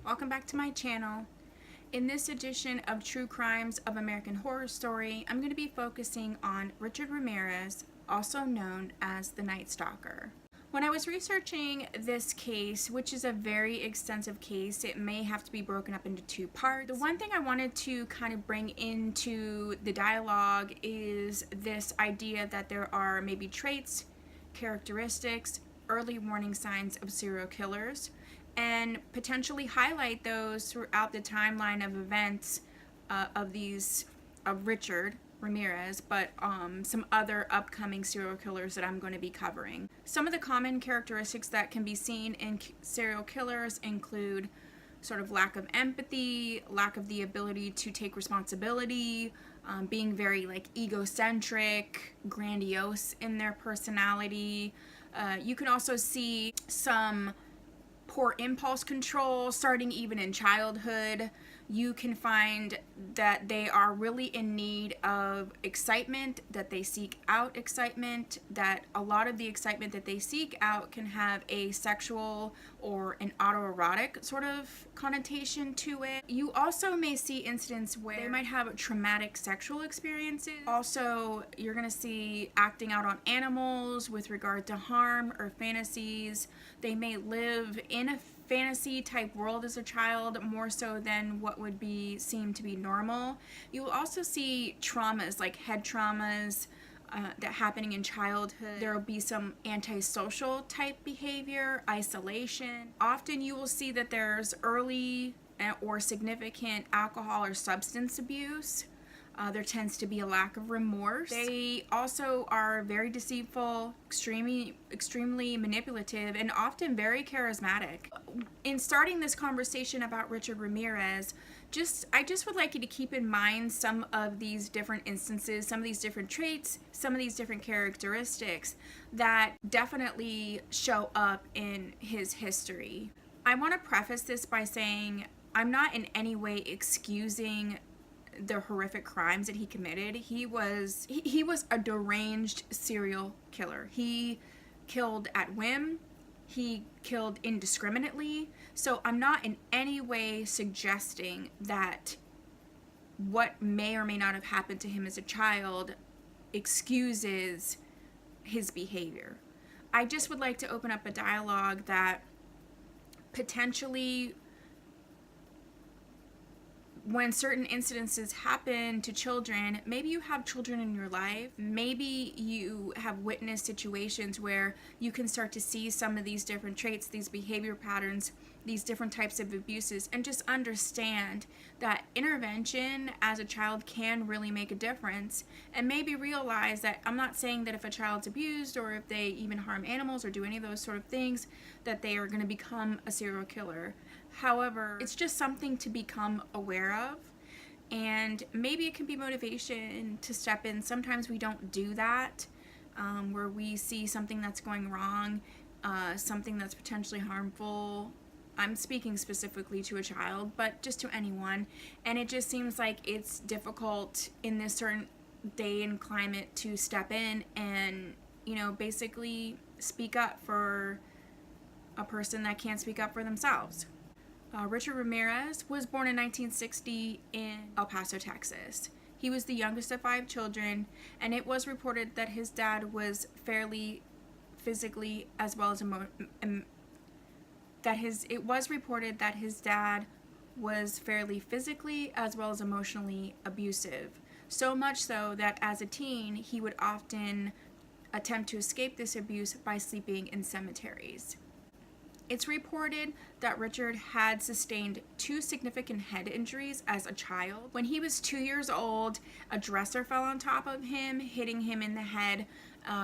Welcome back to my channel. In this edition of True Crimes of American Horror Story, I'm going to be focusing on Richard Ramirez, also known as the Night Stalker. When I was researching this case, which is a very extensive case, it may have to be broken up into two parts. The one thing I wanted to kind of bring into the dialogue is this idea that there are maybe traits, characteristics, early warning signs of serial killers, and potentially highlight those throughout the timeline of events of Richard Ramirez, but some other upcoming serial killers that I'm going to be covering. Some of the common characteristics that can be seen in serial killers include sort of lack of empathy, lack of the ability to take responsibility, being very like egocentric, grandiose in their personality. You can also see some poor impulse control starting even in childhood. You can find that they are really in need of excitement, that they seek out excitement, that a lot of the excitement that they seek out can have a sexual or an autoerotic sort of connotation to it. You also may see incidents where they might have traumatic sexual experiences. Also, you're going to see acting out on animals with regard to harm or fantasies. They may live in a fantasy type world as a child more so than what would be seem to be normal. You will also see traumas like head traumas that happening in childhood. There will be some antisocial type behavior, isolation. Often you will see that there's early or significant alcohol or substance abuse. There tends to be a lack of remorse. They also are very deceitful, extremely manipulative, and often very charismatic. In starting this conversation about Richard Ramirez, I just would like you to keep in mind some of these different instances, some of these different traits, some of these different characteristics that definitely show up in his history. I want to preface this by saying I'm not in any way excusing the horrific crimes that he committed. He was a deranged serial killer. He killed at whim. He killed indiscriminately. So I'm not in any way suggesting that what may or may not have happened to him as a child excuses his behavior. I just would like to open up a dialogue that potentially, when certain incidences happen to children, maybe you have children in your life, maybe you have witnessed situations where you can start to see some of these different traits, these behavior patterns, these different types of abuses, and just understand that intervention as a child can really make a difference. And maybe realize that I'm not saying that if a child's abused or if they even harm animals or do any of those sort of things that they are going to become a serial killer. However, it's just something to become aware of, and maybe it can be motivation to step in. Sometimes we don't do that, where we see something that's going wrong, something that's potentially harmful. I'm speaking specifically to a child, but just to anyone, and it just seems like it's difficult in this certain day and climate to step in and, basically speak up for a person that can't speak up for themselves. Richard Ramirez was born in 1960 in El Paso, Texas. He was the youngest of 5 children, and it was reported that his dad was fairly physically as well as emotionally abusive. So much so that as a teen, he would often attempt to escape this abuse by sleeping in cemeteries. It's reported that Richard had sustained 2 significant head injuries as a child. When he was 2 years old, a dresser fell on top of him, hitting him in the head,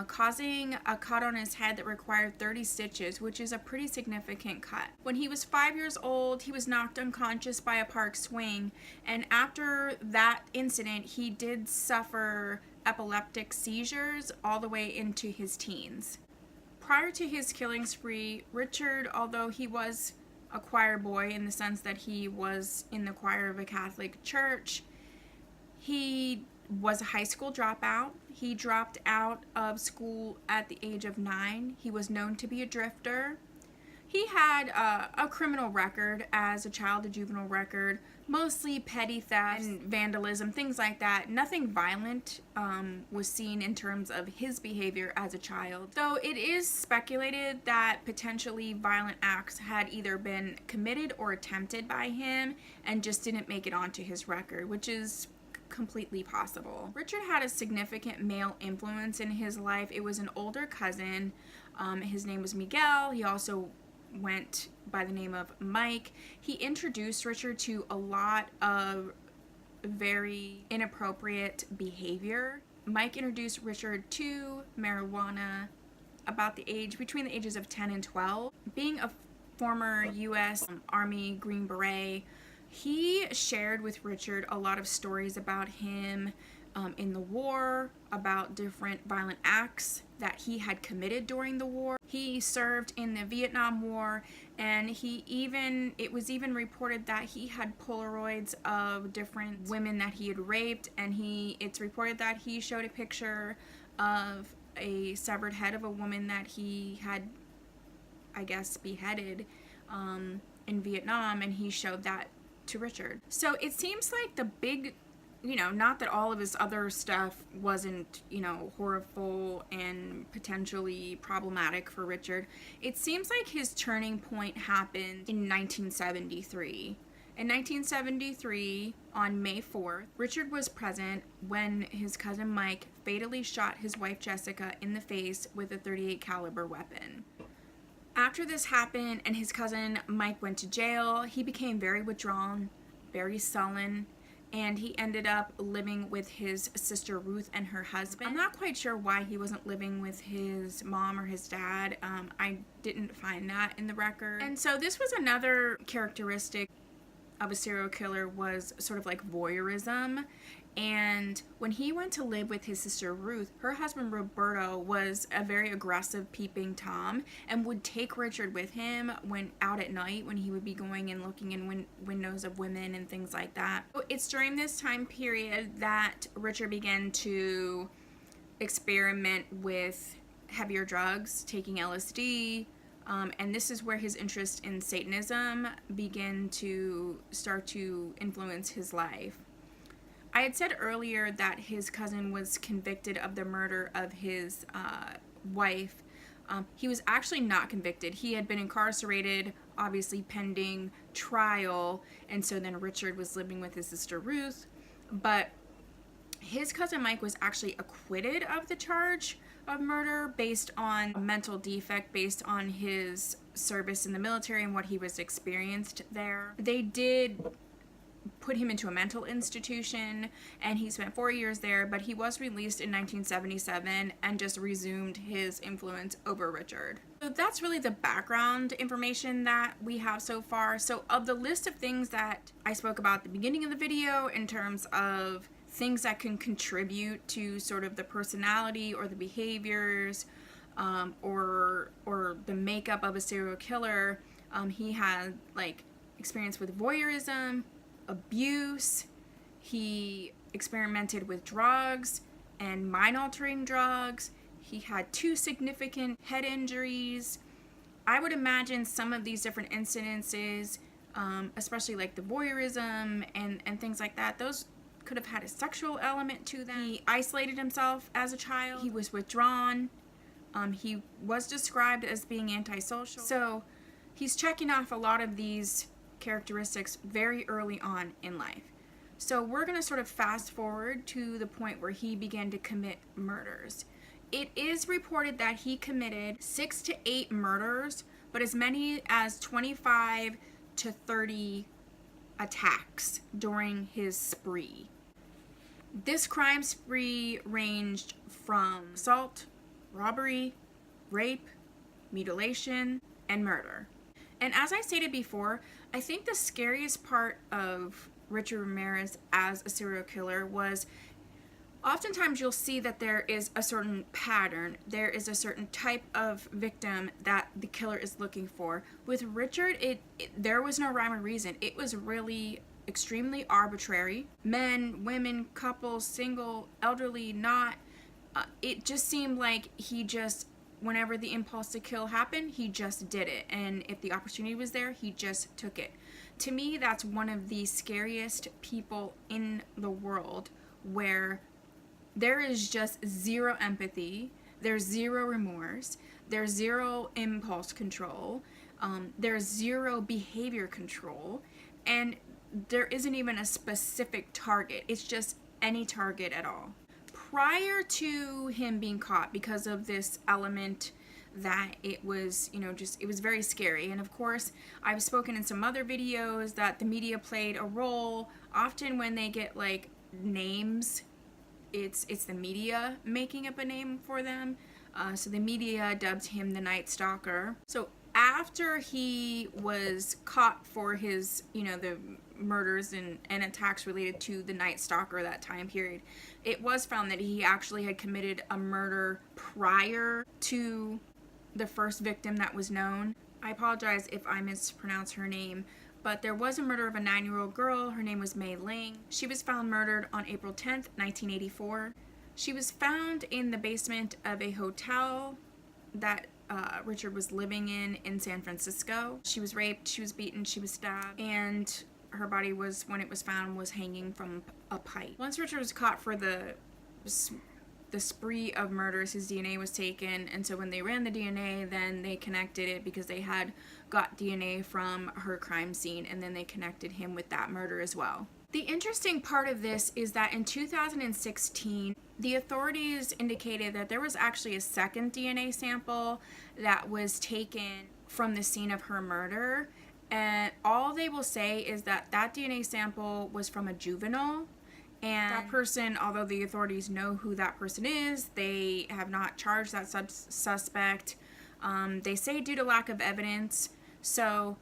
causing a cut on his head that required 30 stitches, which is a pretty significant cut. When he was 5 years old, he was knocked unconscious by a park swing, and after that incident, he did suffer epileptic seizures all the way into his teens. Prior to his killing spree, Richard, although he was a choir boy in the sense that he was in the choir of a Catholic church, he was a high school dropout. He dropped out of school at the age of 9. He was known to be a drifter. He had a criminal record as a child, a juvenile record, mostly petty theft and vandalism, things like that. Nothing violent was seen in terms of his behavior as a child. So it is speculated that potentially violent acts had either been committed or attempted by him and just didn't make it onto his record, which is completely possible. Richard had a significant male influence in his life. It was an older cousin. His name was Miguel. He also went by the name of Mike. He introduced Richard to a lot of very inappropriate behavior. Mike introduced Richard to marijuana between the ages of 10 and 12. Being a former U.S. Army Green Beret, he shared with Richard a lot of stories about him in the war, about different violent acts that he had committed during the war. He served in the Vietnam War, and it was even reported that he had Polaroids of different women that he had raped, and it's reported that he showed a picture of a severed head of a woman that he had, I guess, beheaded in Vietnam, and he showed that to Richard. So it seems like the big, not that all of his other stuff wasn't, horrible and potentially problematic for Richard. It seems like his turning point happened in 1973. In 1973, on May 4th, Richard was present when his cousin Mike fatally shot his wife Jessica in the face with a .38 caliber weapon. After this happened and his cousin Mike went to jail, he became very withdrawn, very sullen, and he ended up living with his sister Ruth and her husband. I'm not quite sure why he wasn't living with his mom or his dad. I didn't find that in the record. And so this was another characteristic of a serial killer, was sort of like voyeurism. And when he went to live with his sister Ruth, her husband Roberto was a very aggressive peeping Tom and would take Richard with him when out at night, when he would be going and looking in windows of women and things like that. So it's during this time period that Richard began to experiment with heavier drugs, taking LSD, and this is where his interest in Satanism began to start to influence his life. I had said earlier that his cousin was convicted of the murder of his wife. He was actually not convicted. He had been incarcerated, obviously pending trial, and so then Richard was living with his sister Ruth. But his cousin Mike was actually acquitted of the charge of murder based on a mental defect, based on his service in the military and what he was experienced there. They did put him into a mental institution, and he spent 4 years there, but he was released in 1977 and just resumed his influence over Richard. So that's really the background information that we have so far. So of the list of things that I spoke about at the beginning of the video in terms of things that can contribute to sort of the personality or the behaviors or the makeup of a serial killer, he had experience with voyeurism, abuse. He experimented with drugs and mind-altering drugs. He had 2 significant head injuries. I would imagine some of these different incidences, especially like the voyeurism and things like that, those could have had a sexual element to them. He isolated himself as a child. He was withdrawn. He was described as being antisocial. So he's checking off a lot of these characteristics very early on in life. So we're going to sort of fast forward to the point where he began to commit murders. It is reported that he committed 6 to 8 murders, but as many as 25 to 30 attacks during his spree. This crime spree ranged from assault, robbery, rape, mutilation, and murder. And as I stated before, I think the scariest part of Richard Ramirez as a serial killer was oftentimes you'll see that there is a certain pattern, there is a certain type of victim that the killer is looking for. With Richard, there was no rhyme or reason. It was really extremely arbitrary. Men, women, couples, single, elderly, not. It just seemed like he just whenever the impulse to kill happened, he just did it. And if the opportunity was there, he just took it. To me, that's one of the scariest people in the world, where there is just zero empathy, there's zero remorse, there's zero impulse control, there's zero behavior control, and there isn't even a specific target. It's just any target at all. Prior to him being caught, because of this element that it was, it was very scary. And of course, I've spoken in some other videos that the media played a role. Often when they get like names, it's the media making up a name for them. So the media dubbed him the Night Stalker. So after he was caught for his, the murders and attacks related to the Night Stalker, that time period, it was found that he actually had committed a murder prior to the first victim that was known. I apologize if I mispronounce her name, but there was a murder of a 9-year-old girl. Her name was Mei Ling. She was found murdered on April 10th, 1984. She was found in the basement of a hotel that Richard was living in San Francisco. She was raped, she was beaten, she was stabbed, and her body was, when it was found, was hanging from a pipe. Once Richard was caught for the spree of murders, his DNA was taken, and so when they ran the DNA, then they connected it because they had got DNA from her crime scene, and then they connected him with that murder as well. The interesting part of this is that in 2016, the authorities indicated that there was actually a second DNA sample that was taken from the scene of her murder, and all they will say is that that DNA sample was from a juvenile, and that person, although the authorities know who that person is, they have not charged that suspect. They say due to lack of evidence. So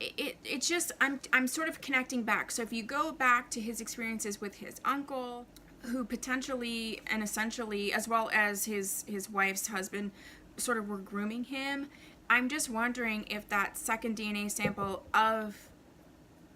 it's just, I'm sort of connecting back. So if you go back to his experiences with his uncle, who potentially and essentially, as well as his wife's husband, sort of were grooming him, I'm just wondering if that second DNA sample of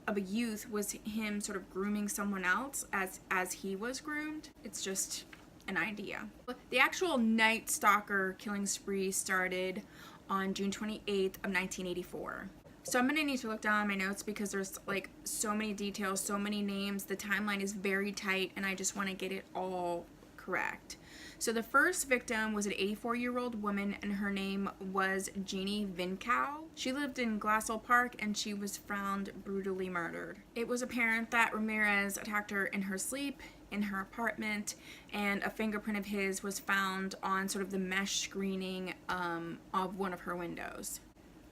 a youth was him sort of grooming someone else as he was groomed. It's just an idea. The actual Night Stalker killing spree started on June 28th of 1984. So I'm gonna need to look down my notes because there's like so many details, so many names. The timeline is very tight and I just want to get it all correct. So the first victim was an 84-year-old woman, and her name was Jeannie Vinkow. She lived in Glassell Park, and she was found brutally murdered. It was apparent that Ramirez attacked her in her sleep in her apartment, and a fingerprint of his was found on sort of the mesh screening of one of her windows.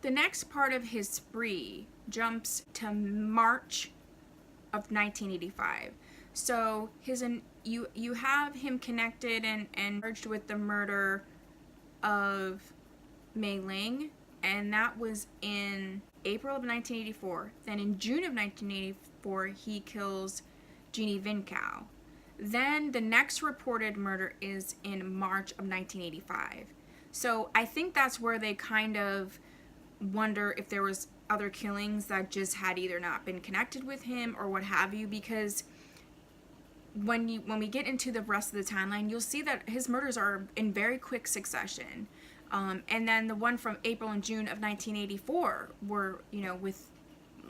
The next part of his spree jumps to March of 1985. So you have him connected and charged with the murder of Mei Ling, and that was in April of 1984. Then in June of 1984, he kills Jeannie Vinkow. Then the next reported murder is in March of 1985. So I think that's where they kind of wonder if there was other killings that just had either not been connected with him or what have you, because when we get into the rest of the timeline, you'll see that his murders are in very quick succession. And then the one from April and June of 1984 were, with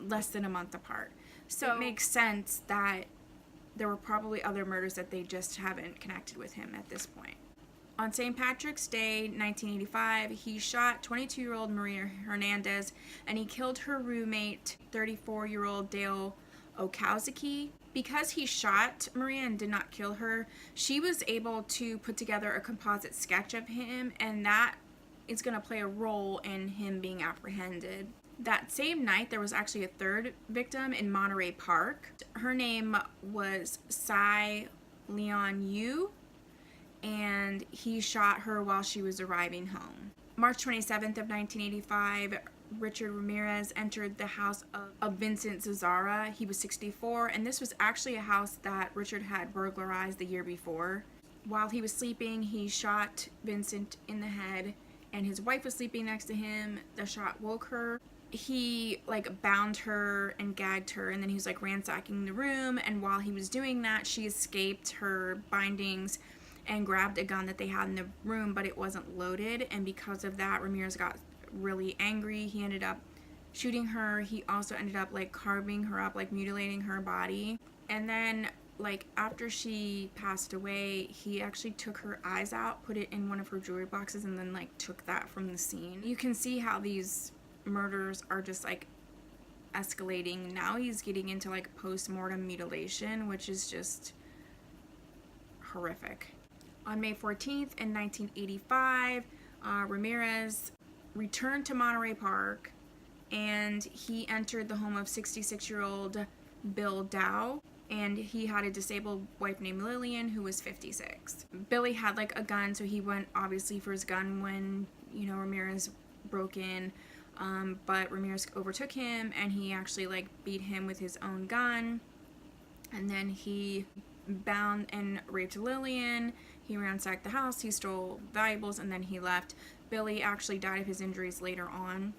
less than a month apart. So it makes sense that there were probably other murders that they just haven't connected with him at this point. On St. Patrick's Day, 1985, he shot 22-year-old Maria Hernandez, and he killed her roommate, 34-year-old Dale Okazaki. Because he shot Maria and did not kill her, she was able to put together a composite sketch of him, and that is going to play a role in him being apprehended. That same night, there was actually a third victim in Monterey Park. Her name was Tsai Leon Yu, and he shot her while she was arriving home. March 27th of 1985, Richard Ramirez entered the house of Vincent Zazara. He was 64, and this was actually a house that Richard had burglarized the year before. While he was sleeping, he shot Vincent in the head, and his wife was sleeping next to him. The shot woke her. He bound her and gagged her, and then he was ransacking the room, and while he was doing that, she escaped her bindings and grabbed a gun that they had in the room, but it wasn't loaded. And because of that, Ramirez got really angry. He ended up shooting her. He also ended up like carving her up, like mutilating her body. And then like after she passed away, he actually took her eyes out, put it in one of her jewelry boxes, and then like took that from the scene. You can see how these murders are just like escalating. Now he's getting into like post-mortem mutilation, which is just horrific. On May 14th in 1985, Ramirez returned to Monterey Park, and he entered the home of 66-year-old Bill Dow, and he had a disabled wife named Lillian who was 56. Billy had like a gun, so he went obviously for his gun when, you know, Ramirez broke in, but Ramirez overtook him and he actually like beat him with his own gun, and then he bound and raped Lillian. He ransacked the house, he stole valuables, and then he left. Billy actually died of his injuries later on.